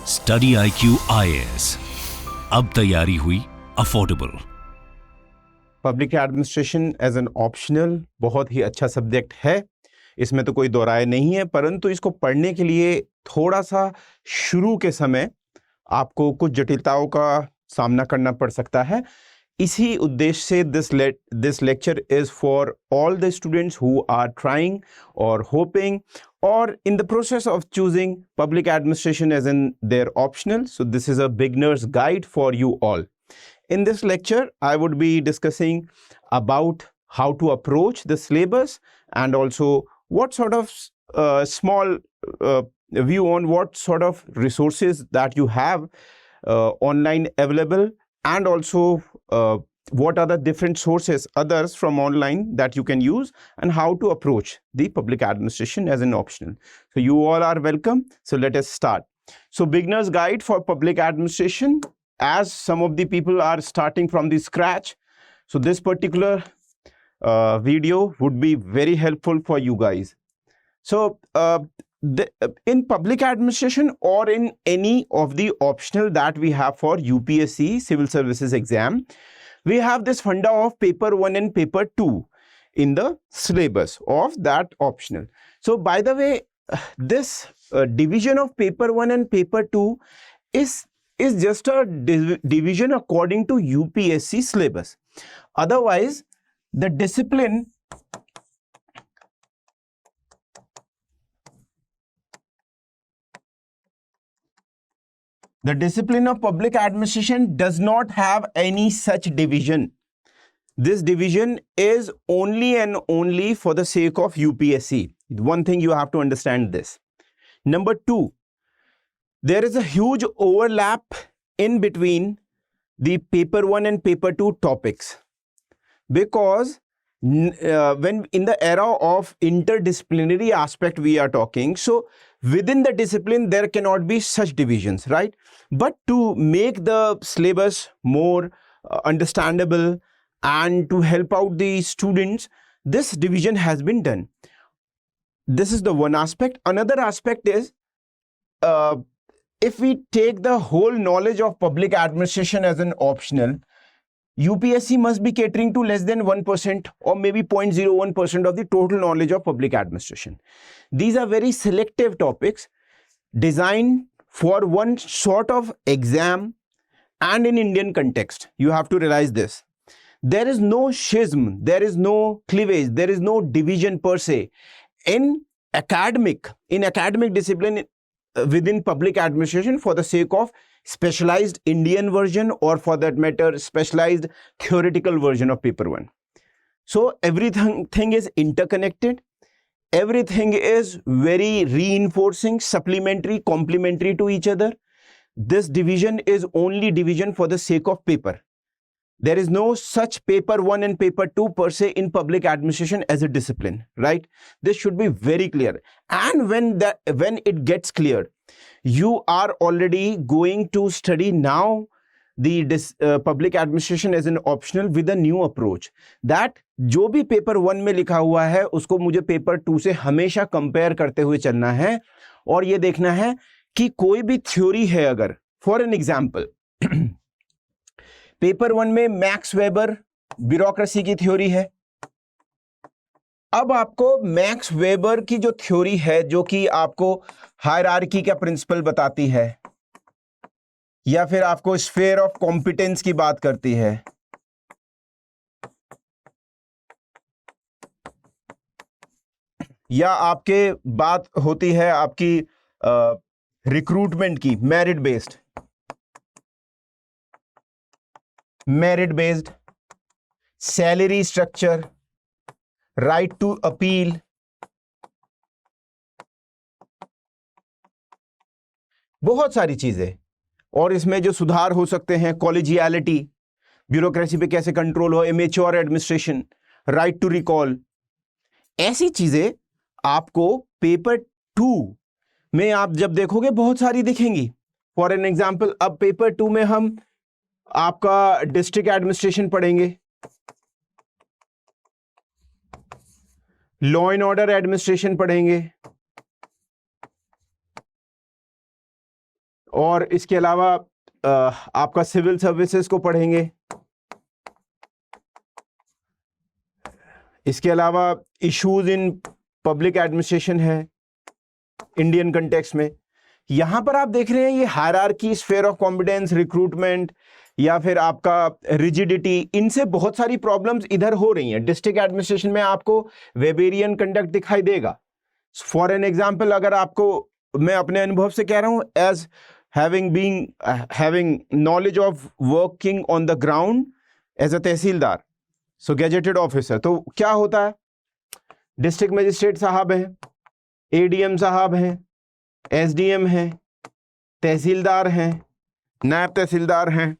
Study IQ IAS, अब तैयारी हुई affordable. Public administration as an optional बहुत ही अच्छा सब्जेक्ट है, इसमें तो कोई दो राय नहीं है, परंतु इसको पढ़ने के लिए थोड़ा सा शुरू के समय आपको कुछ जटिलताओं का सामना करना पड़ सकता है। इसी उद्देश्य से this lecture is for all the students who are trying और hoping or in the process of choosing public administration as in their optional. So this is a beginner's guide for you all. In this lecture, I would be discussing about how to approach the syllabus and also what sort of small view on what sort of resources that you have online available, and also what are the different sources others from online that you can use, and how to approach the public administration as an optional. So you all are welcome. So let us start. So beginner's guide for public administration, as some of the people are starting from the scratch, so this particular video would be very helpful for you guys. So in public administration or in any of the optional that we have for UPSC civil services exam, we have this funda of paper 1 and paper 2 in the syllabus of that optional. So by the way, this division of paper 1 and paper 2 is just a division according to UPSC syllabus. Otherwise, the discipline of public administration does not have any such division. This division is only and only for the sake of UPSC. One thing you have to understand this. Number 2, there is a huge overlap in between the paper 1 and paper 2 topics, because when in the era of interdisciplinary aspect we are talking, so within the discipline there cannot be such divisions, right? But to make the syllabus more understandable and to help out the students, this division has been done. This is the one aspect. Another aspect is if we take the whole knowledge of public administration as an optional, UPSC must be catering to less than 1% or maybe 0.01% of the total knowledge of public administration. These are very selective topics designed for one sort of exam, and in Indian context, you have to realize this. There is no schism, there is no cleavage, there is no division per se. In academic discipline within public administration, for the sake of specialized Indian version, or for that matter specialized theoretical version of paper 1. So everything is interconnected, everything is very reinforcing, supplementary, complementary to each other. This division is only division for the sake of paper. There is no such paper 1 and paper 2 per se in public administration as a discipline, right? This should be very clear. And when it gets clear, you are already going to study now the public administration as an optional with a new approach, that जो भी paper 1 में लिखा हुआ है उसको मुझे paper 2 से हमेशा कंपेयर करते हुए चलना है, और ये देखना है कि कोई भी थ्योरी है, अगर फॉर एन एग्जाम्पल पेपर 1 में मैक्स वेबर ब्यूरोक्रेसी की थ्योरी है, अब आपको मैक्स वेबर की जो थ्योरी है, जो कि आपको हायरार्की का प्रिंसिपल बताती है, या फिर आपको स्फीयर ऑफ कॉम्पिटेंस की बात करती है, या आपके बात होती है आपकी रिक्रूटमेंट की, merit based, salary structure, right to appeal, बहुत सारी चीजें, और इसमें जो सुधार हो सकते हैं, कॉलेजियलिटी, ब्यूरोक्रेसी पे कैसे कंट्रोल हो, immature administration, right to recall, ऐसी चीजें आपको पेपर 2 में आप जब देखोगे बहुत सारी दिखेंगी। फॉर एन एग्जाम्पल, अब पेपर 2 में हम आपका डिस्ट्रिक्ट एडमिनिस्ट्रेशन पढ़ेंगे, लॉ एंड ऑर्डर एडमिनिस्ट्रेशन पढ़ेंगे, और इसके अलावा आपका सिविल सर्विसेज को पढ़ेंगे। इसके अलावा इश्यूज इन पब्लिक एडमिनिस्ट्रेशन है इंडियन कंटेक्स्ट में। यहां पर आप देख रहे हैं ये hierarchy, sphere of competence, recruitment या फिर आपका रिजिडिटी, इनसे बहुत सारी प्रॉब्लम्स इधर हो रही हैं। डिस्ट्रिक्ट एडमिनिस्ट्रेशन में आपको वेबेरियन कंडक्ट दिखाई देगा। फॉर एन एग्जाम्पल, अगर आपको, मैं अपने अनुभव से कह रहा हूं, as having knowledge of working on the ground as a tehsildar, so gazetted officer, तो क्या होता है, डिस्ट्रिक्ट मजिस्ट्रेट साहब हैं, एडीएम साहब हैं, एसडीएम हैं, तहसीलदार हैं, नायब तहसीलदार हैं,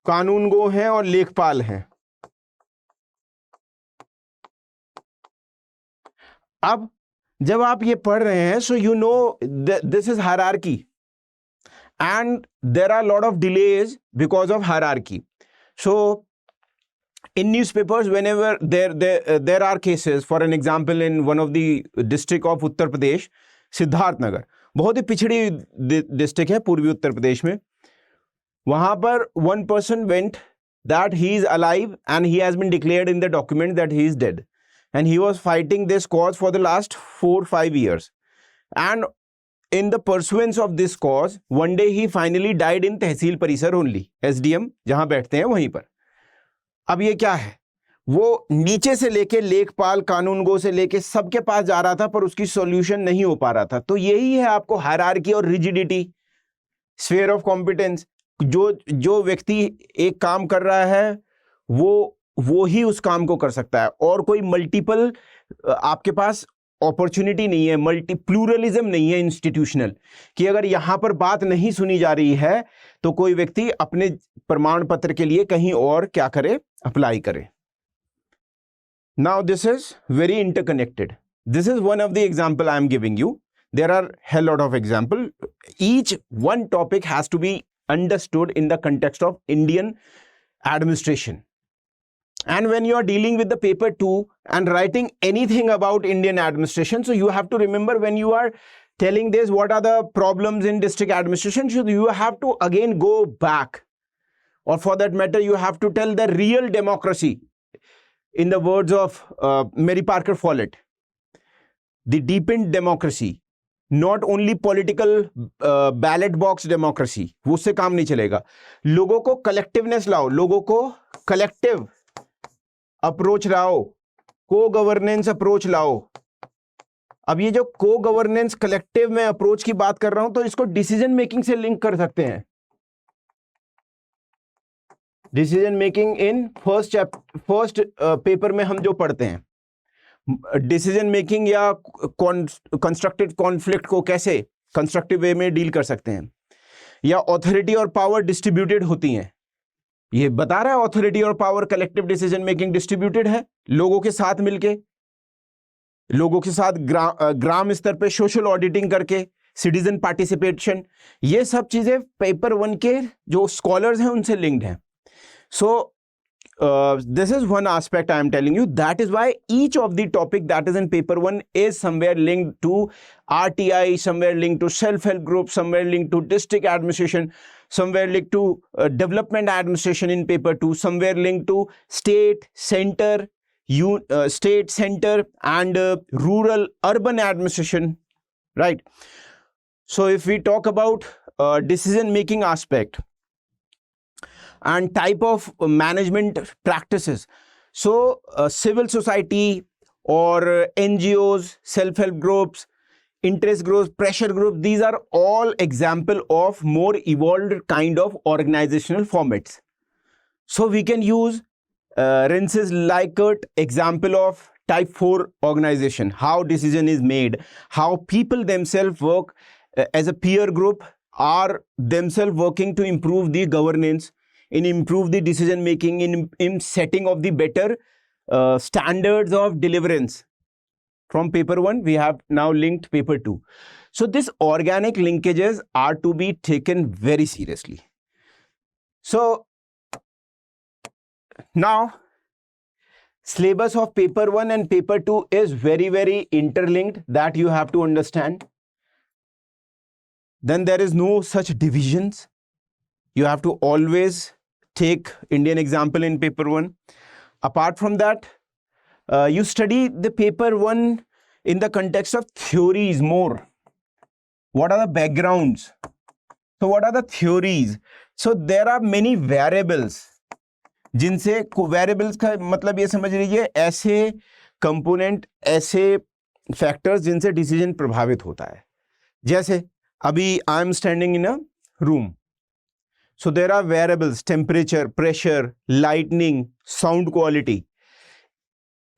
कानूनगो हैं और लेखपाल हैं। अब जब आप ये पढ़ रहे हैं, so you know this is hierarchy and there are lot of delays because of hierarchy. So in newspapers, whenever there are cases, for an example, in one of the district of Uttar Pradesh, Siddharthnagar, बहुत ही पिछड़ी district है पूर्वी उत्तर प्रदेश में, वहां पर one person went that he is alive and he has been declared in the document that he is dead, and he was fighting this cause for the last 4-5 years, and in the pursuance of this cause one day he finally died in तहसील परिसर only, SDM जहां बैठते हैं वहीं पर। अब ये क्या है, वो नीचे से लेके लेखपाल, कानूनगो से लेके सबके पास जा रहा था पर उसकी सॉल्यूशन नहीं हो पा रहा था। तो यही है आपको हायरार्की और रिजिडिटी, स्फीयर ऑफ कॉम्पिटेंस। जो व्यक्ति एक काम कर रहा है वो ही उस काम को कर सकता है, और कोई मल्टीपल आपके पास अपॉर्चुनिटी नहीं है, प्लूरलिज्म नहीं है इंस्टीट्यूशनल, कि अगर यहां पर बात नहीं सुनी जा रही है तो कोई व्यक्ति अपने प्रमाण पत्र के लिए कहीं और क्या करे, अप्लाई करे। Now this is very interconnected. This is one of the example I am giving you. There are hell lot of example. Each one topic has to be understood in the context of Indian administration. And when you are dealing with the paper 2 and writing anything about Indian administration, so you have to remember when you are telling this, what are the problems in district administration, so you have to again go back, or for that matter you have to tell the real democracy in the words of Mary Parker Follett, the deepened democracy, not only political ballot box democracy. वो उससे काम नहीं चलेगा। लोगों को collectiveness लाओ, लोगों को कलेक्टिव अप्रोच लाओ, को गवर्नेंस अप्रोच लाओ। अब ये जो को गवर्नेंस कलेक्टिव में अप्रोच की बात कर रहा हूं, तो इसको डिसीजन मेकिंग से लिंक कर सकते हैं। Decision making in first paper में हम जो पढ़ते हैं, डिसीजन मेकिंग या कंस्ट्रक्टिव कॉन्फ्लिक्ट को कैसे कंस्ट्रक्टिव वे में डील कर सकते हैं, या ऑथोरिटी और पावर डिस्ट्रीब्यूटेड होती हैं। ये बता रहा है ऑथोरिटी और power collective decision making distributed है, लोगों के साथ मिलके, लोगों के साथ ग्राम स्तर पे सोशल ऑडिटिंग करके, सिटीजन पार्टिसिपेशन, ये सब चीजें पेपर 1 के जो स्कॉलर्स हैं उनसे लिंक्ड हैं। सो this is one aspect I am telling you. That is why each of the topic that is in paper 1 is somewhere linked to RTI, somewhere linked to self-help group, somewhere linked to district administration, somewhere linked to development administration in paper 2, somewhere linked to state center, state center and rural urban administration, right? So if we talk about decision making aspect and type of management practices, so civil society or NGOs, self-help groups, interest groups, pressure groups, these are all example of more evolved kind of organizational formats. So we can use Rensis Likert example of type 4 organization, how decision is made, how people themselves work as a peer group, are themselves working to improve the governance, in improve the decision making, in setting of the better standards of deliverance. From paper 1 we have now linked paper 2. So these organic linkages are to be taken very seriously. So now syllabus of paper 1 and paper 2 is very interlinked, that you have to understand. then there is no such divisions. You have to always take Indian example in paper 1. Apart from that, you study the paper 1 in the context of theories more. What are the backgrounds? So what are the theories? So there are many variables, जिनसे variables का मतलब ये समझ लीजिए ऐसे component, ऐसे factors जिनसे decision प्रभावित होता है. जैसे अभी I am standing in a room, so there are variables, temperature, pressure, lightning, sound quality.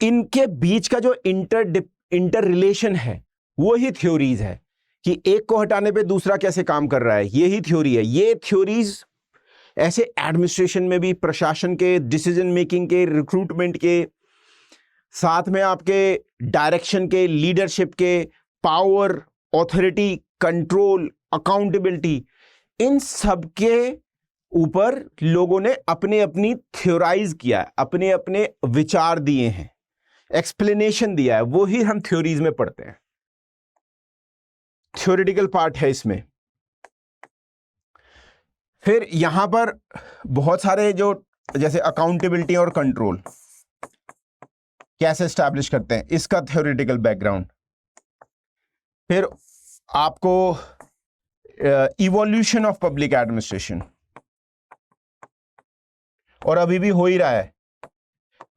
इनके बीच का जो इंटर रिलेशन है वो ही थ्योरीज है कि एक को हटाने पे दूसरा कैसे काम कर रहा है, यही थ्योरी है. ये थ्योरीज ऐसे एडमिनिस्ट्रेशन में भी, प्रशासन के, डिसीजन मेकिंग के, रिक्रूटमेंट के, साथ में आपके डायरेक्शन के, लीडरशिप के, पावर, ऑथोरिटी, कंट्रोल, अकाउंटेबिलिटी, इन सब के ऊपर लोगों ने अपने अपनी थ्योराइज किया है, अपने अपने विचार दिए हैं, एक्सप्लेनेशन दिया है. वो ही हम थ्योरीज में पढ़ते हैं. थ्योरेटिकल पार्ट है इसमें. फिर यहां पर बहुत सारे जो जैसे अकाउंटेबिलिटी और कंट्रोल कैसे एस्टैब्लिश करते हैं, इसका थ्योरेटिकल बैकग्राउंड. फिर आपको इवोल्यूशन ऑफ पब्लिक एडमिनिस्ट्रेशन, और अभी भी हो ही रहा है.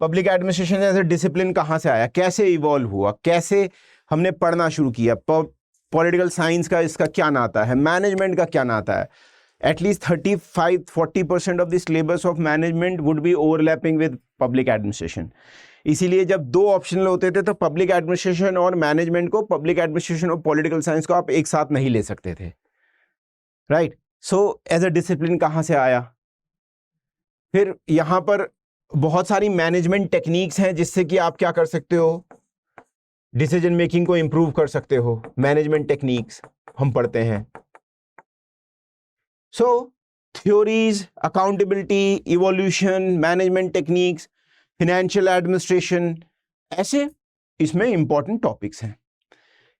Public administration as a discipline कहां से आया, कैसे इवॉल्व हुआ, कैसे हमने पढ़ना शुरू किया, पॉलिटिकल साइंस का इसका क्या नाता है, मैनेजमेंट का क्या नाता है. At least 35-40% of the syllabus of management would be overlapping with public administration. इसीलिए जब दो ऑप्शनल होते थे तो पब्लिक एडमिनिस्ट्रेशन और मैनेजमेंट को, पब्लिक एडमिनिस्ट्रेशन और पॉलिटिकल साइंस को आप एक साथ नहीं ले सकते थे. Right. So as a discipline कहाँ से आया. फिर यहाँ पर बहुत सारी मैनेजमेंट टेक्निक्स हैं जिससे कि आप क्या कर सकते हो, डिसीजन मेकिंग को इंप्रूव कर सकते हो. मैनेजमेंट टेक्निक्स हम पढ़ते हैं. So, theories, accountability, evolution, management techniques, financial administration, ऐसे इसमें इंपॉर्टेंट टॉपिक्स हैं.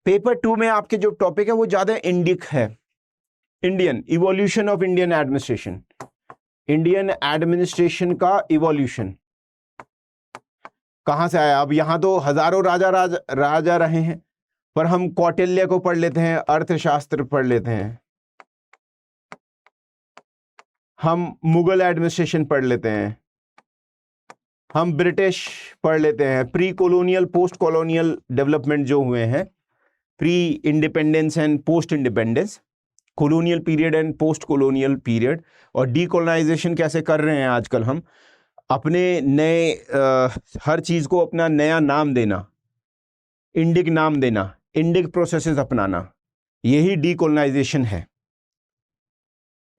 पेपर 2 में आपके जो टॉपिक है वो ज्यादा इंडिक है. Indian evolution of Indian administration, Indian administration का इवोल्यूशन कहां से आया. अब यहां तो हजारों राजा रहे हैं, पर हम कौटिल्य को पढ़ लेते हैं, अर्थशास्त्र पढ़ लेते हैं, हम मुगल एडमिनिस्ट्रेशन पढ़ लेते हैं, हम ब्रिटिश पढ़ लेते हैं, pre colonial, post colonial development जो हुए हैं, pre independence and post independence, colonial period and post colonial period, और डीकोलोनाइजेशन कैसे कर रहे हैं आजकल हम, अपने नए हर चीज़ को अपना नया नाम देना, इंडिक नाम देना, इंडिक प्रोसेसेस अपनाना, यही डीकोलोनाइजेशन है.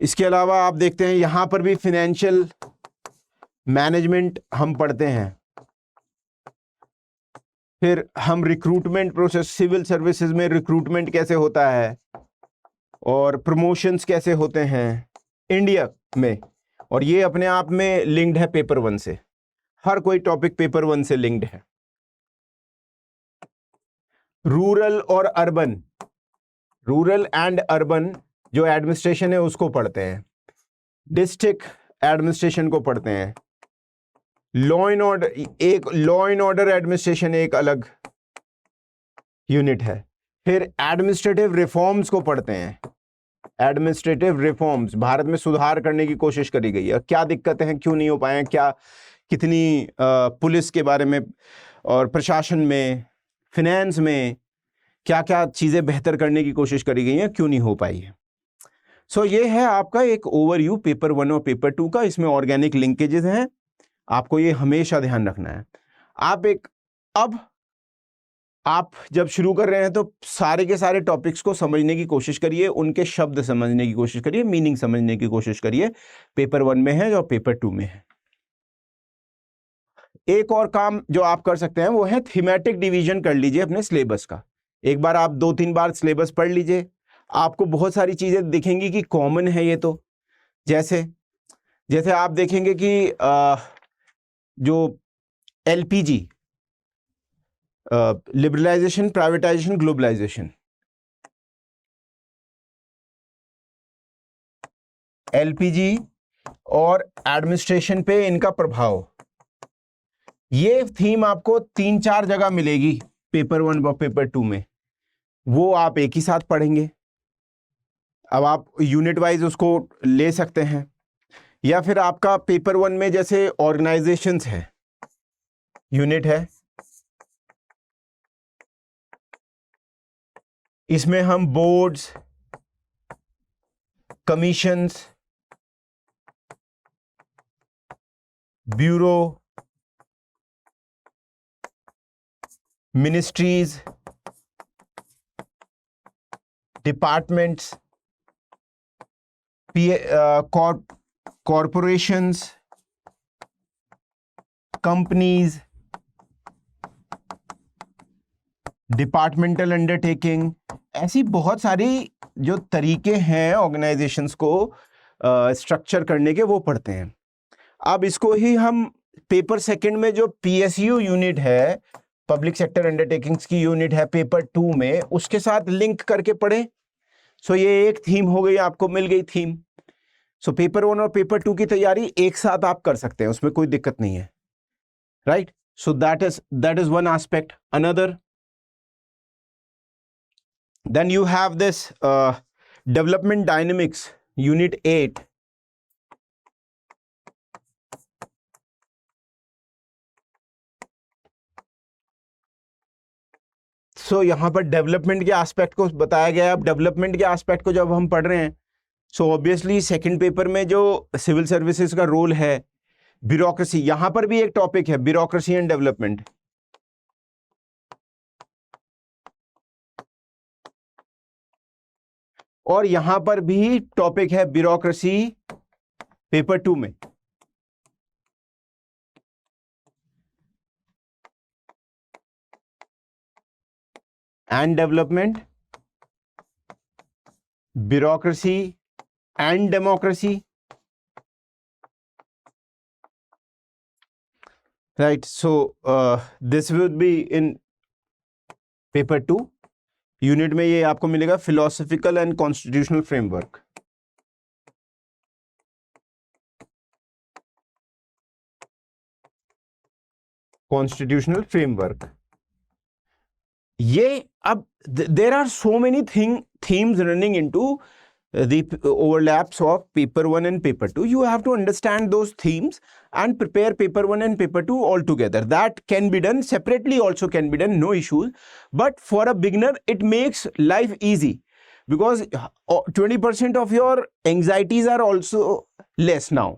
इसके अलावा आप देखते हैं यहां पर भी फाइनेंशियल मैनेजमेंट हम पढ़ते हैं. फिर हम रिक्रूटमेंट प्रोसेस, सिविल सर्विसेज में रिक्रूटमेंट कैसे होता है और प्रमोशंस कैसे होते हैं इंडिया में, और ये अपने आप में लिंक्ड है पेपर 1 से. हर कोई टॉपिक पेपर 1 से लिंक्ड है. रूरल और अर्बन, रूरल एंड अर्बन जो एडमिनिस्ट्रेशन है उसको पढ़ते हैं. डिस्ट्रिक्ट एडमिनिस्ट्रेशन को पढ़ते हैं. लॉ एंड ऑर्डर, एक लॉ एंड ऑर्डर एडमिनिस्ट्रेशन एक अलग यूनिट है. फिर एडमिनिस्ट्रेटिव रिफॉर्म्स को पढ़ते हैं. एडमिनिस्ट्रेटिव रिफॉर्म्स, भारत में सुधार करने की कोशिश करी गई है, क्या दिक्कतें हैं, क्यों नहीं हो पाए हैं, क्या कितनी पुलिस के बारे में और प्रशासन में, फिनेंस में क्या क्या चीज़ें बेहतर करने की कोशिश करी गई हैं, क्यों नहीं हो पाई है. सो ये है आपका एक ओवरव्यू पेपर 1 और पेपर 2 का. इसमें ऑर्गेनिक लिंकेजेस हैं, आपको ये हमेशा ध्यान रखना है. अब आप जब शुरू कर रहे हैं तो सारे के सारे टॉपिक्स को समझने की कोशिश करिए, उनके शब्द समझने की कोशिश करिए, मीनिंग समझने की कोशिश करिए. पेपर 1 में है और पेपर 2 में है. एक और काम जो आप कर सकते हैं वो है थीमेटिक डिवीजन कर लीजिए अपने सिलेबस का. एक बार आप 2-3 बार सिलेबस पढ़ लीजिए, आपको बहुत सारी चीजें दिखेंगी कि कॉमन है ये तो. जैसे आप देखेंगे कि जो LPG, liberalisation, privatisation, globalisation, LPG और एडमिनिस्ट्रेशन पे इनका प्रभाव, ये थीम आपको 3-4 जगह मिलेगी पेपर 1 और पेपर 2 में, वो आप एक ही साथ पढ़ेंगे। अब आप यूनिट वाइज उसको ले सकते हैं, या फिर आपका पेपर 1 में जैसे ऑर्गेनाइजेशंस है, यूनिट है, इसमें हम boards, commissions, bureau, ministries, departments, corporations, companies, departmental undertaking, ऐसी बहुत सारी जो तरीके हैं ऑर्गेनाइजेशंस को स्ट्रक्चर करने के, वो पढ़ते हैं। अब इसको ही हम पेपर सेकंड में जो पीएसयू यूनिट है, पब्लिक सेक्टर अंडरटेकिंग्स की यूनिट है पेपर 2 में, उसके साथ लिंक करके पढ़ें। सो ये एक थीम हो गई, आपको मिल गई थीम। सो पेपर 1 और पेपर 2 की तैयारी एक साथ आप कर सकते हैं, उसमें कोई दिक्कत नहीं है, right. So that is one aspect. Another, then you have this development dynamics unit 8, सो यहां पर डेवलपमेंट के एस्पेक्ट को बताया गया है। अब डेवलपमेंट के एस्पेक्ट को जब हम पढ़ रहे हैं, सो ऑब्वियसली सेकंड पेपर में जो सिविल सर्विसेज का रोल है, ब्यूरोक्रेसी, यहां पर भी एक टॉपिक है ब्यूरोक्रेसी एंड डेवलपमेंट, और यहां पर भी टॉपिक है ब्यूरोक्रेसी पेपर 2 में। And development, bureaucracy and democracy, right. So this will be in paper 2 unit में। ये आपको मिलेगा philosophical and constitutional framework. Constitutional framework, ये अब there are so many themes running into the overlaps of paper 1 and paper 2. You have to understand those themes and prepare paper 1 and paper 2 all together. That can be done separately, also can be done, no issues. But for a beginner, it makes life easy because 20% of your anxieties are also less now.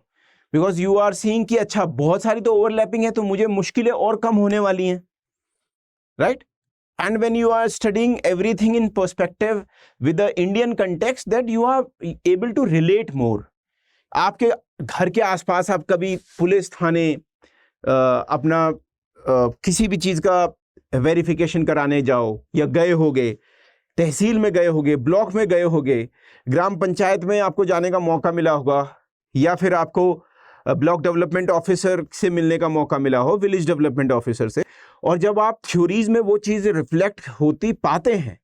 Because you are seeing कि अच्छा बहुत सारी तो overlapping है, तो मुझे मुश्किलें और कम होने वाली हैं, right? And when you are studying everything in perspective with the Indian context, that you are able to relate more. आपके घर के आसपास आप कभी पुलिस थाने अपना किसी भी चीज़ का वेरिफिकेशन कराने जाओ, या गए होगे, तहसील में गए होगे, ब्लॉक में गए होगे, ग्राम पंचायत में आपको जाने का मौका मिला होगा, या फिर आपको ब्लॉक डेवलपमेंट ऑफिसर से मिलने का मौका मिला हो, विलेज डेवलपमेंट ऑफिसर से, और जब आप थ्योरीज में वो चीज़ रिफ्लेक्ट होती पाते हैं,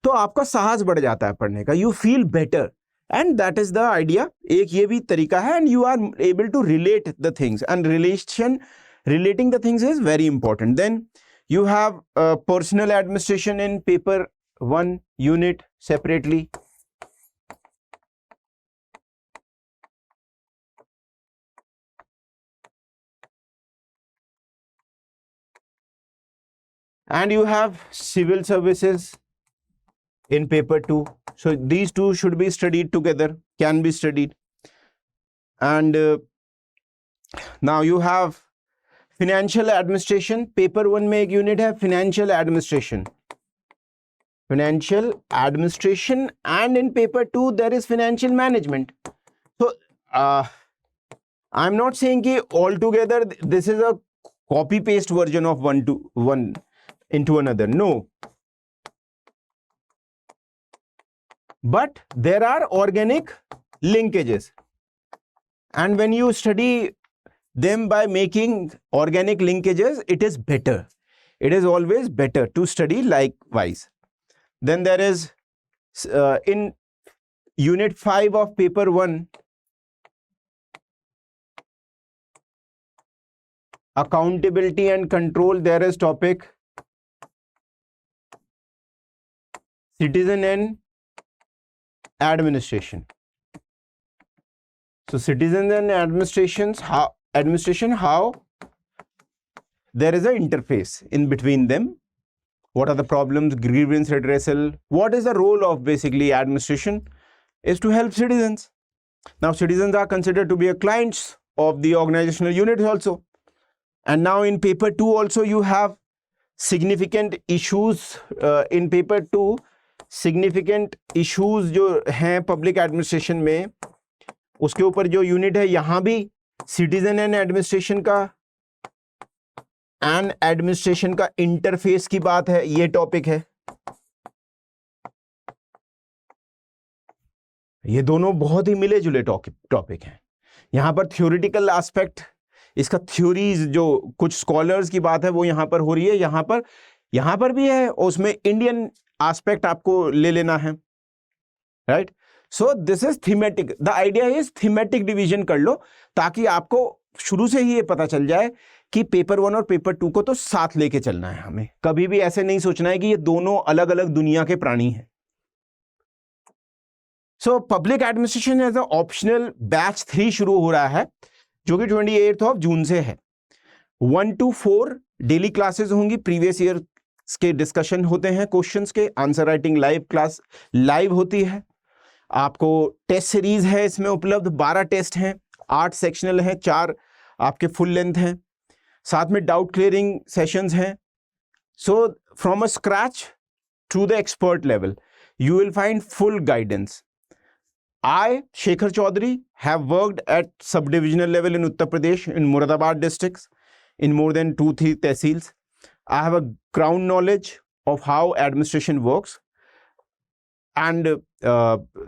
तो आपका साहस बढ़ जाता है पढ़ने का, you feel better, and that is the idea. एक ये भी तरीका है, and you are able to relate the things, and relating the things is very important. Then you have personal administration in paper 1 unit separately, and you have civil services in paper 2. So these two should be studied together, can be studied. And now you have financial administration. Paper 1 में एक unit है financial administration. Financial administration, and in paper 2 there is financial management. So I'm not saying कि altogether this is a copy paste version of one into another, no, but there are organic linkages, and when you study them by making organic linkages, it is better. It is always better to study likewise. Then there is in unit 5 of paper 1, accountability and control, there is topic citizen and administration. So citizen and administration, how there is an interface in between them. What are the problems, grievance redressal? What is the role of basically administration? Is to help citizens. Now citizens are considered to be a clients of the organizational unit also. And now in paper 2 also you have significant issues. In paper 2 significant issues जो हैं public administration में, उसके ऊपर जो unit है यहाँ भी citizen and administration का इंटरफेस की बात है, ये टॉपिक है। ये दोनों बहुत ही मिले जुले टॉपिक हैं। यहाँ पर थ्योरेटिकल एस्पेक्ट, इसका थ्योरीज जो कुछ स्कॉलर्स की बात है वो यहाँ पर हो रही है, यहाँ पर भी है, उसमें इंडियन एस्पेक्ट आपको ले लेना है, right. So this is thematic, the idea is thematic division कर लो ताकि आपको शुरू से ही ये पता चल जाए कि पेपर 1 और पेपर 2 को तो साथ लेके चलना है हमें। कभी भी ऐसे नहीं सोचना है कि ये दोनों अलग अलग दुनिया के प्राणी हैं। So public administration as a optional batch 3 शुरू हो रहा है जो कि 28 जून से है। 1 to 4 डेली क्लासेस होंगी, प्रीवियस ईयर के डिस्कशन होते हैं, क्वेश्चंस के, answer writing live class live होती है। आपको टेस्ट सीरीज है इसमें उपलब्ध, 12 टेस्ट हैं, 8 सेक्शनल हैं, 4 आपके फुल लेंथ हैं, साथ में डाउट क्लियरिंग सेशंस हैं। So from a scratch to the expert level you will find full guidance. I, Shekhar Chaudhary, have worked at sub-divisional level in Uttar Pradesh, in Moradabad districts, in more than 2-3 tehsils. I have a ground knowledge of how administration works. And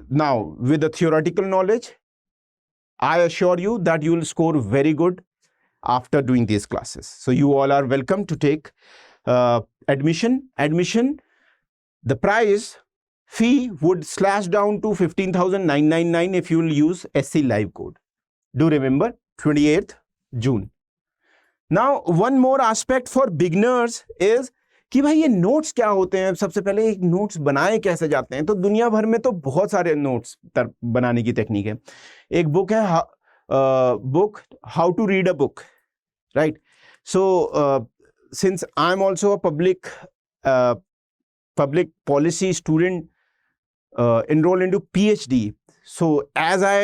now, with the theoretical knowledge, I assure you that you will score very good after doing these classes. So, you all are welcome to take admission. The price fee would slash down to 15,999 if you will use SC Live code. Do remember 28th June. Now one more aspect for beginners is कि भाई ये notes क्या होते हैं। सबसे पहले एक notes बनाए कैसे जाते हैं, तो दुनिया भर में तो बहुत सारे नोट्स बनाने की टेक्निक है। एक बुक है book how to read a book, right. So since I am also a public policy student enrolled into PhD. So as I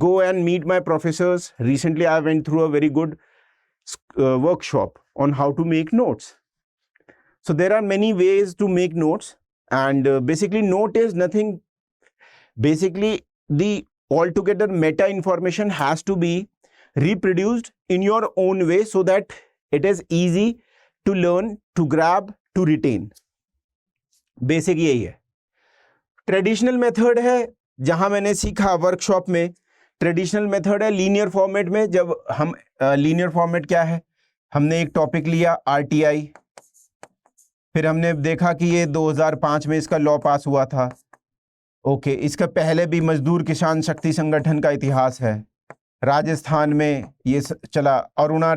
go and meet my professors, recently I went through a very good workshop on how to make notes. So there are many ways to make notes, and basically note is nothing. Basically the altogether meta information has to be reproduced in your own way so that it is easy to learn, to grab, to retain. Basic यही है। Traditional method है, जहां मैंने सीखा workshop में, traditional method है linear format में। जब हम लीनियर फॉर्मेट क्या है, हमने एक टॉपिक लिया RTI, फिर हमने देखा कि ये 2005 में इसका लॉ पास हुआ था। ओके, इसका पहले भी मजदूर किसान शक्ति संगठन का इतिहास है। राजस्थान में ये चला अरुणा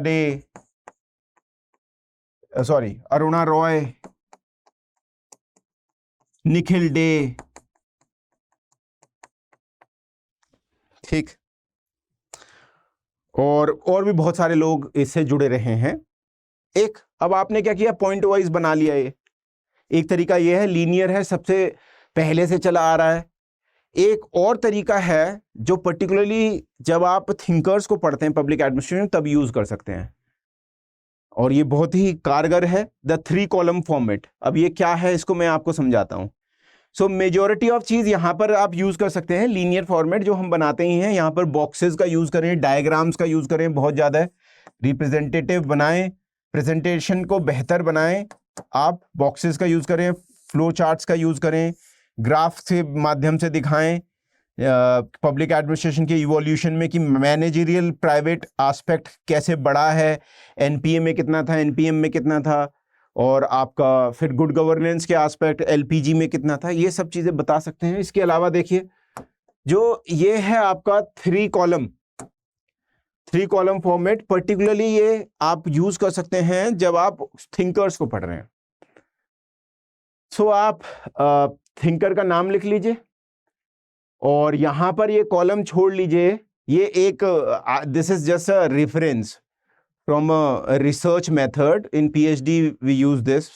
रॉय, निखिल डे, ठीक, और भी बहुत सारे लोग इससे जुड़े रहे हैं। अब आपने क्या किया, पॉइंट वाइज बना लिया। ये एक तरीका ये है, लीनियर है, सबसे पहले से चला आ रहा है। एक और तरीका है जो पर्टिकुलरली जब आप थिंकर्स को पढ़ते हैं पब्लिक एडमिनिस्ट्रेशन तब यूज कर सकते हैं, और ये बहुत ही कारगर है, द 3 कॉलम फॉर्मेट। अब ये क्या है इसको मैं आपको समझाता हूं। सो मेजॉरिटी ऑफ चीज यहां पर आप यूज कर सकते हैं लीनियर फॉर्मेट जो हम बनाते ही हैं। यहां पर बॉक्सेस का यूज करें, डायग्राम्स का यूज करें, बहुत ज्यादा है, रिप्रेजेंटेटिव बनाएं, प्रेजेंटेशन को बेहतर बनाएं, आप बॉक्सेस का यूज करें, फ्लो चार्ट्स का यूज करें, ग्राफ से माध्यम से दिखाएं पब्लिक एडमिनिस्ट्रेशन के इवोल्यूशन में कि मैनेजरियल प्राइवेट एस्पेक्ट कैसे बढ़ा है, एनपीए में कितना था, एनपीएम में कितना था, और आपका फिर गुड गवर्नेंस के एस्पेक्ट एलपीजी में कितना था, ये सब चीज़ें बता सकते हैं। इसके अलावा देखिए जो ये है आपका 3 कॉलम, 3 कॉलम फॉर्मेट पर्टिकुलरली ये आप यूज कर सकते हैं जब आप थिंकर्स को पढ़ रहे हैं। सो आप थिंकर का नाम लिख लीजिए और यहां पर ये कॉलम छोड़ लीजिए। ये एक this is just a reference from a research method in PhD we use this.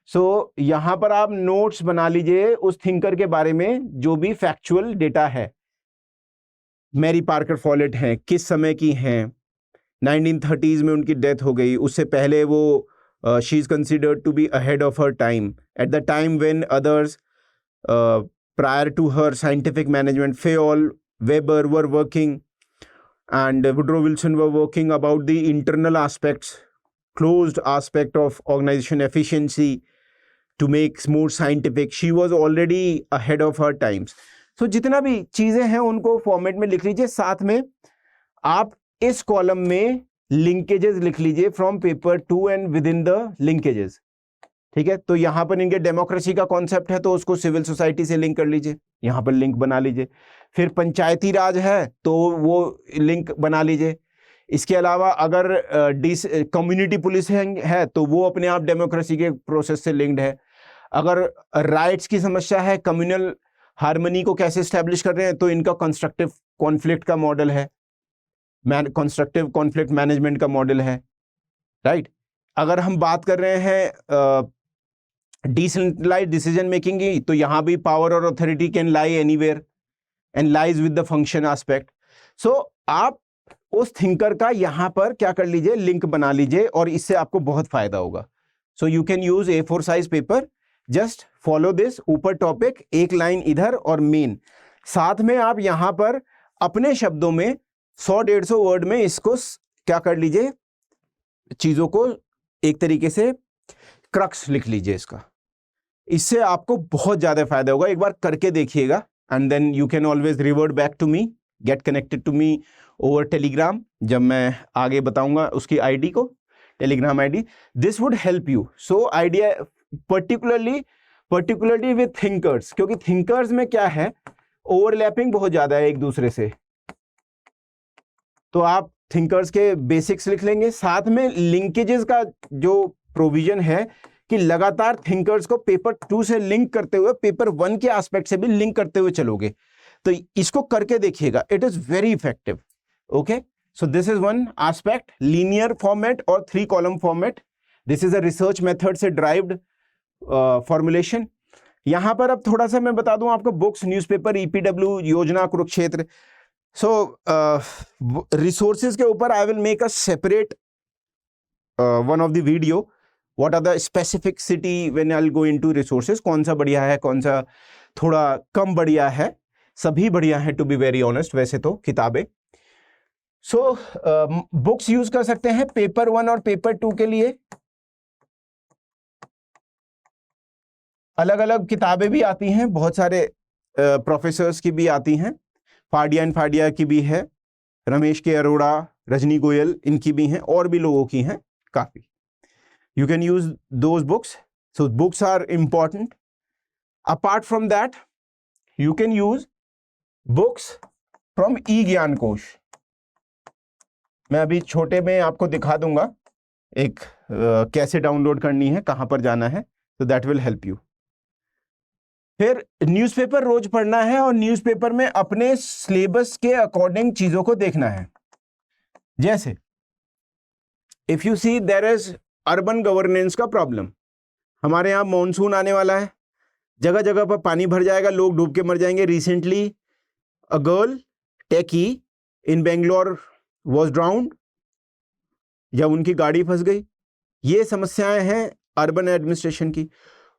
So यहां पर आप नोट्स बना लीजिए उस थिंकर के बारे में जो भी फैक्चुअल डेटा है। मैरी पार्कर फॉलेट हैं, किस समय की हैं, 1930s में उनकी डेथ हो गई, उससे पहले वो she is considered to be ahead of her time at the time when others prior to her scientific management, Fayol, Weber were working and Woodrow Wilson were working about the internal aspects, closed aspect of organization efficiency to make more scientific. She was already ahead of her times. So जितना भी चीजें हैं उनको format में लिख लीजिए। साथ में आप इस कॉलम में लिंकेजेस लिख लीजिए from paper 2 and with in the linkages. ठीक है, तो यहां पर इनके डेमोक्रेसी का कॉन्सेप्ट है तो उसको सिविल सोसाइटी से लिंक कर लीजिए, यहां पर लिंक बना लीजिए। फिर पंचायती राज है तो वो लिंक बना लीजिए। इसके अलावा अगर कम्युनिटी पुलिस है तो वो अपने आप डेमोक्रेसी के प्रोसेस से लिंक्ड है। अगर राइट्स की समस्या है, कम्युनल हार्मनी को कैसे स्टैब्लिश कर रहे हैं, तो इनका कंस्ट्रक्टिव कॉन्फ्लिक्ट का मॉडल है, कंस्ट्रक्टिव कॉन्फ्लिक्ट मैनेजमेंट का मॉडल है, राइट। अगर हम बात कर रहे हैं डिसेंट्रलाइज्ड डिसीजन मेकिंग की, तो यहां भी पावर और authority can lie anywhere and lies with the function aspect. So आप उस थिंकर का यहां पर क्या कर लीजिए, लिंक बना लीजिए और इससे आपको बहुत फायदा होगा। So you can use A4 size paper, just follow this, ऊपर टॉपिक, एक लाइन इधर और मेन। साथ में आप यहां पर अपने शब्दों में 100-150 वर्ड में इसको क्या कर लीजिए, चीजों को एक तरीके से क्रक्स लिख लीजिए इसका। इससे आपको बहुत ज्यादा फायदा होगा। एक बार करके देखिएगा and then you can always revert back to me, get connected to me over Telegram. जब मैं आगे बताऊंगा उसकी आईडी को, Telegram ID, this would help you. So idea particularly with thinkers, क्योंकि थिंकर्स में क्या है, ओवरलैपिंग बहुत ज्यादा है एक दूसरे से। तो आप थिंकर्स के बेसिक्स लिख लेंगे, साथ में लिंकेजेस का जो प्रोविजन है कि लगातार थिंकर्स को पेपर 2 से लिंक करते हुए पेपर 1 के एस्पेक्ट से भी लिंक करते हुए चलोगे, तो इसको करके देखिएगा, it is very effective. Okay, so this is one aspect, linear format और 3 column format. This is a research method से ड्राइव्ड फॉर्मुलेशन। यहां पर अब थोड़ा सा मैं बता दूं आपको, बुक्स, न्यूज़पेपर, EPW, योजना, कुरुक्षेत्र। सो रिसोर्सेज के ऊपर I will make a separate one of the video, what are the specificity when I'll go into resources, कौन सा बढ़िया है, कौन सा थोड़ा कम बढ़िया है, सभी बढ़िया है टू बी वेरी ऑनेस्ट वैसे तो किताबें। सो बुक्स यूज कर सकते हैं पेपर 1 और पेपर 2 के लिए। अलग अलग किताबें भी आती हैं, बहुत सारे प्रोफेसर्स की भी आती हैं, फाडिया एंड फाडिया की भी है, रमेश के अरोड़ा, रजनी गोयल, इनकी भी हैं, और भी लोगों की हैं काफी। You can use those books. So books are important. Apart from that, you can use books from E-ज्ञान कोश। मैं अभी छोटे में आपको दिखा दूंगा एक कैसे डाउनलोड करनी है, कहां पर जाना है, तो that will help you. फिर न्यूज़पेपर रोज पढ़ना है और न्यूज़पेपर में अपने सिलेबस के अकॉर्डिंग चीजों को देखना है। जैसे if you see there is urban governance का प्रॉब्लम, हमारे यहाँ मॉनसून आने वाला है, जगह जगह पर पानी भर जाएगा, लोग डूब के मर जाएंगे। Recently a girl techie in Bangalore was drowned जब उनकी गाड़ी फंस गई। ये समस्याएं हैं अर्बन एडमिनिस्ट्रेशन की।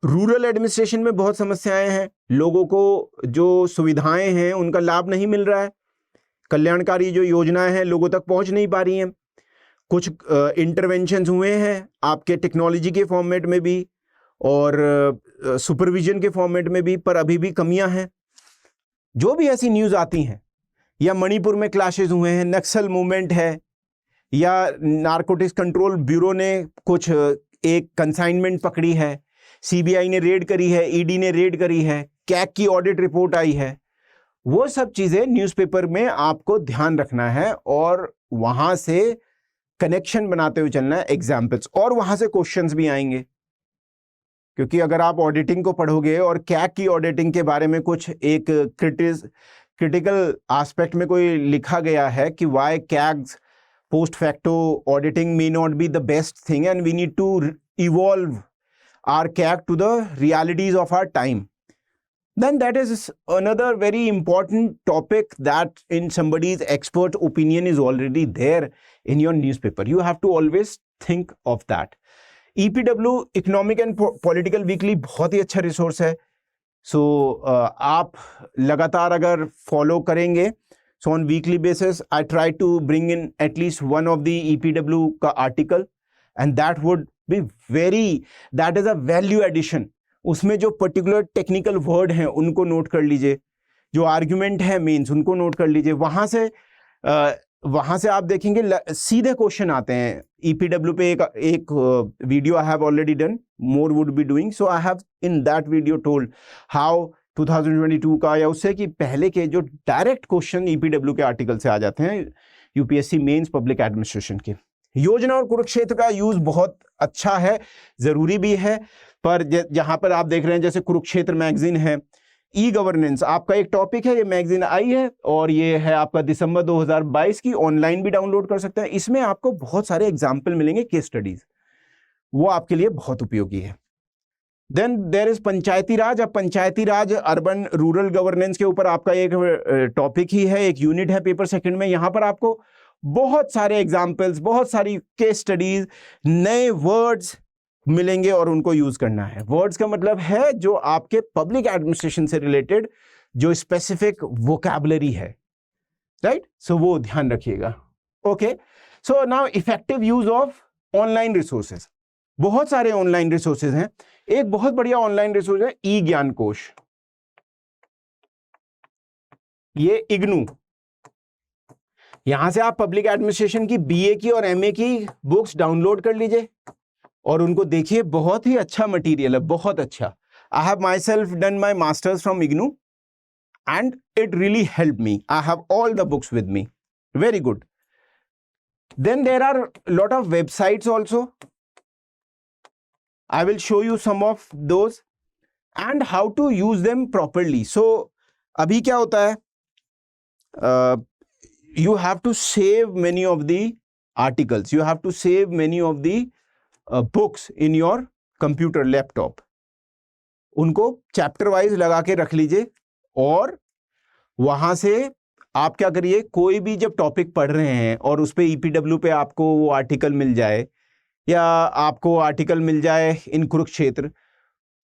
रूरल एडमिनिस्ट्रेशन में बहुत समस्याएं हैं, लोगों को जो सुविधाएं हैं उनका लाभ नहीं मिल रहा है, कल्याणकारी जो योजनाएं हैं लोगों तक पहुंच नहीं पा रही हैं। कुछ इंटरवेंशंस हुए हैं आपके टेक्नोलॉजी के फॉर्मेट में भी और सुपरविजन के फॉर्मेट में भी, पर अभी भी कमियां हैं। जो भी ऐसी न्यूज़ आती हैं, या मणिपुर में क्लैशेस हुए हैं, नक्सल मूवमेंट है, या नारकोटिक्स कंट्रोल ब्यूरो ने कुछ एक कंसाइनमेंट पकड़ी है, CBI ने रेड करी है, ED ने रेड करी है, कैग की ऑडिट रिपोर्ट आई है, वो सब चीजें न्यूज़पेपर में आपको ध्यान रखना है और वहां से कनेक्शन बनाते हुए चलना है, एग्जाम्पल्स, और वहां से क्वेश्चंस भी आएंगे। क्योंकि अगर आप ऑडिटिंग को पढ़ोगे और कैग की ऑडिटिंग के बारे में कुछ एक क्रिटिकल एस्पेक्ट में कोई लिखा गया है कि why CAG's post facto auditing may not be the best thing and we need to evolve our CAG to the realities of our time, then that is another very important topic that in somebody's expert opinion is already there in your newspaper. You have to always think of that. EPW Economic and Political Weekly बहुत ही अच्छा resource है। सो आप लगातार अगर follow करेंगे, so on weekly basis I try to bring in at least one of the EPW का article and that would be that is a value addition. उसमें जो पर्टिकुलर टेक्निकल वर्ड हैं उनको नोट कर लीजिए, जो आर्ग्यूमेंट है मेंस उनको नोट कर लीजिए। वहां से आप देखेंगे सीधे क्वेश्चन आते हैं। EPW पे एक video I have already done, more would be doing, so I have in that video told how 2022 का या उससे कि पहले के जो डायरेक्ट क्वेश्चन EPW के आर्टिकल से आ जाते हैं UPSC मेंस पब्लिक एडमिनिस्ट्रेशन के। योजना और कुरुक्षेत्र का यूज बहुत अच्छा है, जरूरी भी है, पर जहां पर आप देख रहे हैं जैसे कुरुक्षेत्र मैगजीन है, ई गवर्नेंस आपका एक टॉपिक है, ये मैगजीन आई है और ये है आपका दिसंबर 2022 की, ऑनलाइन भी डाउनलोड कर सकते हैं। इसमें आपको बहुत सारे एग्जाम्पल मिलेंगे, केस स्टडीज, वो आपके लिए बहुत उपयोगी है। देन देयर इज पंचायती राज। अब पंचायती राज अर्बन रूरल गवर्नेंस के ऊपर आपका एक टॉपिक ही है, एक यूनिट है पेपर सेकंड में। यहां पर आपको बहुत सारे एग्जाम्पल्स, बहुत सारी केस स्टडीज, नए वर्ड्स मिलेंगे और उनको यूज करना है। वर्ड्स का मतलब है जो आपके पब्लिक एडमिनिस्ट्रेशन से रिलेटेड जो स्पेसिफिक वोकैबुलरी है, राइट? सो वो ध्यान रखिएगा। Okay, so now effective use of online resources. बहुत सारे ऑनलाइन रिसोर्सेज हैं। एक बहुत बढ़िया ऑनलाइन रिसोर्स है ई ज्ञान कोश, ये इग्नू। यहां से आप पब्लिक एडमिनिस्ट्रेशन की BA की और MA की बुक्स डाउनलोड कर लीजिए और उनको देखिए, बहुत ही अच्छा मटेरियल है, बहुत अच्छा। I have myself done my masters from IGNOU and it really help me. I have all the books with me, very good. Then there are lot of websites also, I will show you some of those and how to use them properly. So अभी क्या होता है, you have to save many of the articles, you have to save many of the books in your computer laptop, उनको chapter wise लगा के रख लीजिए और वहां से आप क्या करिए, कोई भी जब टॉपिक पढ़ रहे हैं और उस पे EPW पे आपको वो आर्टिकल मिल जाए या आपको आर्टिकल मिल जाए इन कुरुक्षेत्र,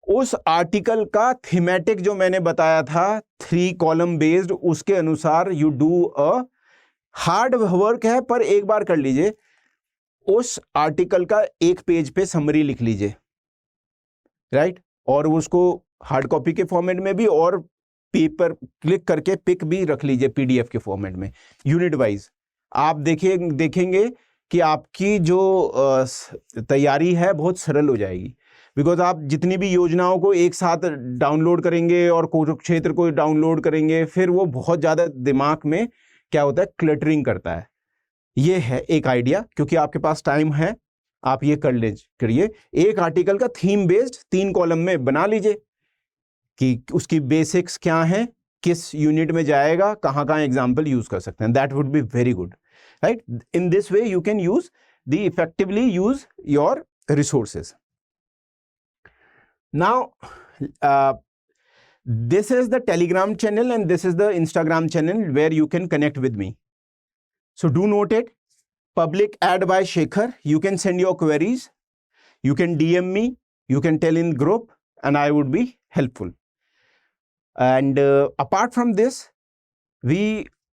उस आर्टिकल का थीमेटिक जो मैंने बताया था 3 कॉलम बेस्ड, उसके अनुसार you do a hard work है पर एक बार कर लीजिए। उस आर्टिकल का एक पेज पे समरी लिख लीजिए, राइट? और उसको हार्ड कॉपी के फॉर्मेट में भी और पेपर क्लिक करके पिक भी रख लीजिए PDF के फॉर्मेट में, यूनिट वाइज। आप देखेंगे कि आपकी जो तैयारी है बहुत सरल हो जाएगी, बिकॉज आप जितनी भी योजनाओं को एक साथ डाउनलोड करेंगे और कुरुक्षेत्र को डाउनलोड करेंगे, फिर वो बहुत ज़्यादा दिमाग में क्या होता है, क्लटरिंग करता है। ये है एक आइडिया, क्योंकि आपके पास टाइम है, आप ये करिए। एक आर्टिकल का थीम बेस्ड 3 कॉलम में बना लीजिए कि उसकी बेसिक्स क्या हैं, किस यूनिट में जाएगा, कहाँ कहाँ एग्जाम्पल यूज कर सकते हैं। That would be very good, right? In this way you can use the effectively use your resources. Now this is the Telegram channel and this is the Instagram channel where you can connect with me. So do note it. Public ad by Shekhar. You can send your queries. You can DM me. You can tell in group and I would be helpful. And apart from this, we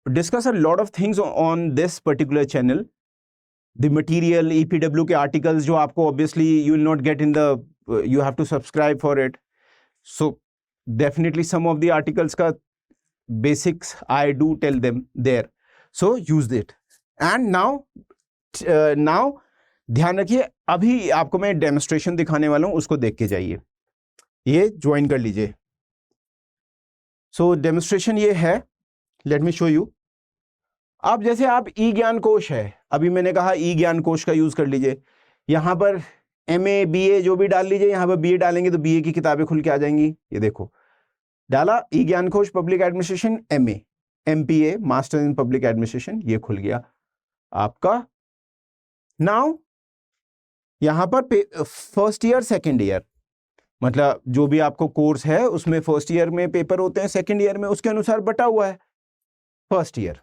discuss a lot of things on this particular channel. The material, EPW के articles जो आपको obviously you will not get in the, you have to subscribe for it. So definitely some of the articles का basics I do tell them there, so use it. And now ध्यान रखिए, अभी आपको मैं demonstration दिखाने वाला हूं, उसको देख के जाइए, ये ज्वाइन कर लीजिए। सो डेमोन्स्ट्रेशन ये है लेट मी शो यू। अब जैसे आप ई ज्ञान कोश है, अभी मैंने कहा ई ज्ञान कोश का यूज कर लीजिए, यहाँ पर MA BA जो भी डाल लीजिए, यहाँ पर BA डालेंगे तो BA की किताबें खुल के आ जाएंगी। ये देखो डाला ई ज्ञान कोश public administration MA, MPA master in public administration, ये खुल गया आपका। नाउ यहाँ पर फर्स्ट ईयर सेकेंड ईयर, मतलब जो भी आपको कोर्स है उसमें फर्स्ट ईयर में पेपर होते हैं, सेकेंड ईयर में उसके अनुसार बटा हुआ है first year.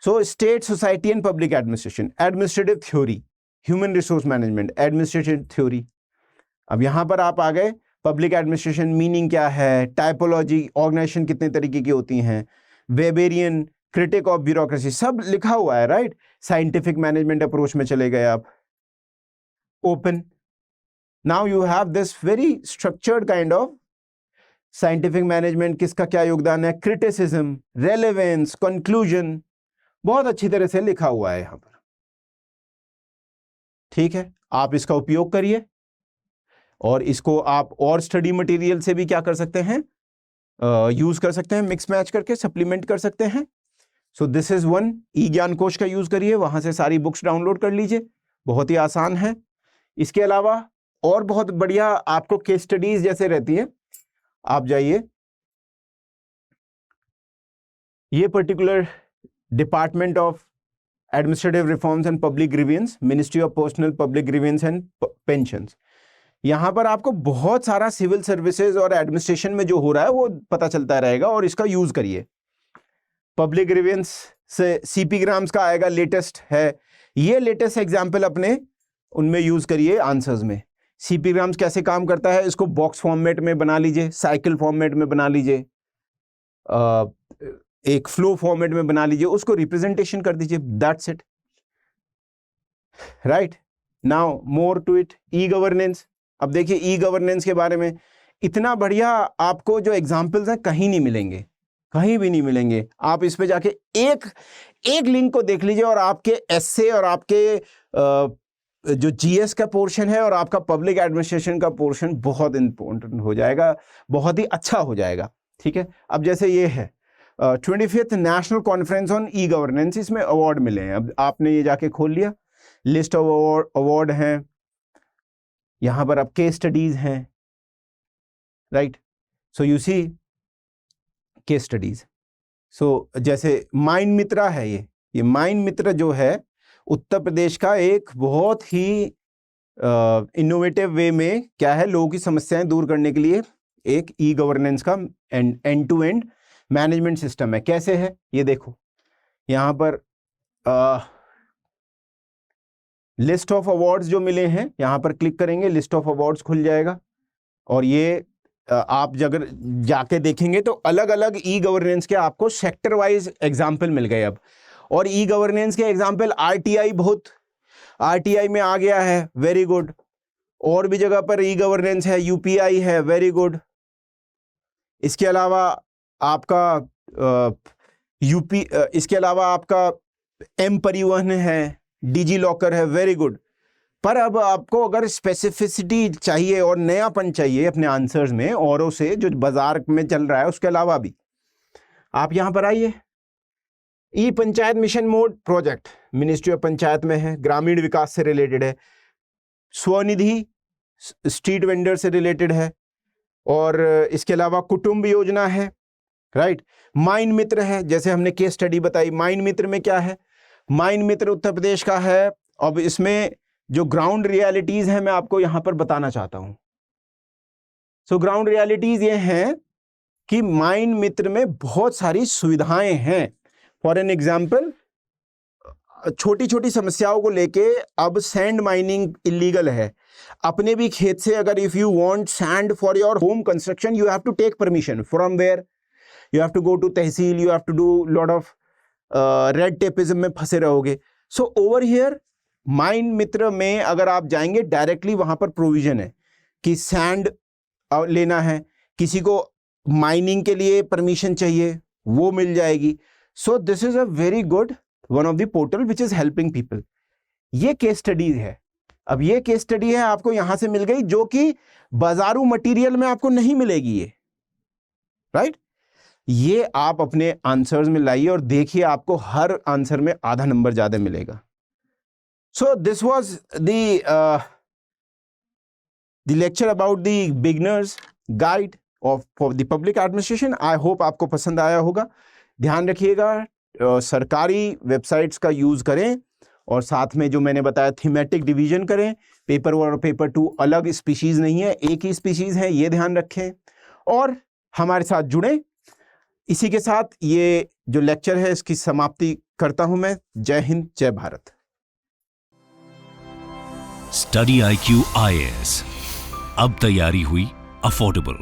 So state society and public administration, administrative theory, human resource management, administrative theory. अब यहां पर आप आ गए पब्लिक एडमिनिस्ट्रेशन मीनिंग क्या है, टाइपोलॉजी, ऑर्गेनाइजेशन कितने तरीके की होती हैं, वेबेरियन, क्रिटिक ऑफ ब्यूरोक्रेसी, सब लिखा हुआ है, राइट। साइंटिफिक मैनेजमेंट अप्रोच में चले गए आप, open. Now you have this very structured kind of scientific management, किसका क्या योगदान है, क्रिटिसिज्म, रेलेवेंस, कंक्लूजन, बहुत अच्छी तरह से लिखा हुआ है यहां पर। ठीक है, आप इसका उपयोग करिए और इसको आप और स्टडी मटेरियल से भी क्या कर सकते हैं, यूज कर सकते हैं, मिक्स मैच करके सप्लीमेंट कर सकते हैं। सो दिस इज वन, ई ज्ञान कोश का यूज करिए, वहां से सारी बुक्स डाउनलोड कर लीजिए, बहुत ही आसान है। इसके अलावा और बहुत बढ़िया आपको केस स्टडीज जैसे रहती है, आप जाइए, ये particular department of administrative reforms and public grievance, ministry of personnel public grievance and pensions, यहां पर आपको बहुत सारा सिविल सर्विसेज और एडमिनिस्ट्रेशन में जो हो रहा है वो पता चलता रहेगा और इसका यूज करिए। पब्लिक ग्रीवियंस से CP ग्राम्स का आएगा, लेटेस्ट है, ये लेटेस्ट एग्जाम्पल अपने उनमें यूज करिए आंसर्स में। CP ग्राम्स कैसे काम करता है, इसको बॉक्स फॉर्मेट में बना लीजिए, साइकिल फॉर्मेट में बना लीजिए, एक फ्लो फॉर्मेट में बना लीजिए, उसको रिप्रेजेंटेशन कर दीजिए, that's it, right. Now more to it, e governance. अब देखिए ई गवर्नेंस के बारे में इतना बढ़िया आपको जो एग्जाम्पल्स हैं कहीं नहीं मिलेंगे, कहीं भी नहीं मिलेंगे। आप इस पे जाके एक लिंक को देख लीजिए और आपके एस्से और आपके जो GS का पोर्शन है और आपका पब्लिक एडमिनिस्ट्रेशन का पोर्शन बहुत इंपॉर्टेंट हो जाएगा, बहुत ही अच्छा हो जाएगा। ठीक है, अब जैसे ये है 25th national conference on e governance, इसमें अवार्ड मिले हैं। अब आपने ये जाके खोल लिया, लिस्ट ऑफ अवार्ड हैं, यहां पर अब केस स्टडीज हैं, right. So you see case studies. So जैसे माइंड मित्रा है, ये माइंड मित्र जो है उत्तर प्रदेश का एक बहुत ही इनोवेटिव वे में क्या है, लोगों की समस्याएं दूर करने के लिए एक ई गवर्नेंस का end to end management system है। कैसे है ये देखो, यहाँ पर लिस्ट ऑफ अवार्ड्स जो मिले हैं, यहाँ पर क्लिक करेंगे, लिस्ट ऑफ अवार्ड्स खुल जाएगा और ये आप अगर जाके देखेंगे तो अलग अलग ई गवर्नेंस के आपको सेक्टर वाइज एग्जाम्पल मिल गए अब। और ई गवर्नेंस के एग्जाम्पल RTI, बहुत RTI में आ गया है, वेरी गुड। और भी जगह पर ई गवर्नेंस है, UPI है, वेरी गुड। इसके अलावा आपका इसके अलावा आपका M परिवहन है, DG लॉकर है, वेरी गुड। पर अब आपको अगर स्पेसिफिसिटी चाहिए और नयापन चाहिए अपने आंसर्स में औरों से जो बाजार में चल रहा है, उसके अलावा भी आप यहां पर आइए। E panchayat mission mode project ministry of panchayat में है, ग्रामीण विकास से रिलेटेड है, स्वनिधि स्ट्रीट वेंडर से रिलेटेड है, और इसके अलावा कुटुंब योजना है, राइट। माइंड मित्र है, जैसे हमने केस स्टडी बताई, माइंड मित्र में क्या है, माइंड मित्र उत्तर प्रदेश का है। अब इसमें जो ग्राउंड रियलिटीज हैं मैं आपको यहां पर बताना चाहता हूं। सो ग्राउंड रियलिटीज ये हैं कि माइंड मित्र में बहुत सारी सुविधाएं हैं। फॉर एन एग्जाम्पल, छोटी छोटी समस्याओं को लेके अब सैंड माइनिंग इलीगल है। अपने भी खेत से अगर if you want sand for your home construction, you have to take permission from where, you have to go to tehsil, you have to do lot of red tapism में फंसे रहोगे। So over here mind Mitra में अगर आप जाएंगे directly, वहां पर provision है कि सैंड लेना है, किसी को माइनिंग के लिए परमिशन चाहिए, वो मिल जाएगी। So this is a very good one of the portal which is helping people. ये केस स्टडी है। अब ये केस स्टडी है आपको यहां से मिल गई, जो कि बाजारू मटेरियल में आपको नहीं मिलेगी ये, राइट। ये आप अपने आंसर्स में लाइए और देखिए आपको हर आंसर में आधा नंबर ज़्यादा मिलेगा. So this was the lecture about the beginners guide for the public administration. I hope आपको पसंद आया होगा. ध्यान रखिएगा, सरकारी वेबसाइट्स का यूज़ करें और साथ में जो मैंने बताया थीमेटिक डिवीजन करें. पेपर 1 और पेपर 2 अलग स्पीशीज़ नहीं है, एक ही स्पीशीज़ है, ये ध्यान रखें और हमारे साथ जुड़ें. इसी के साथ ये जो लेक्चर है इसकी समाप्ति करता हूं मैं. जय हिंद, जय भारत. स्टडी IQ IAS अब तैयारी हुई अफोर्डेबल.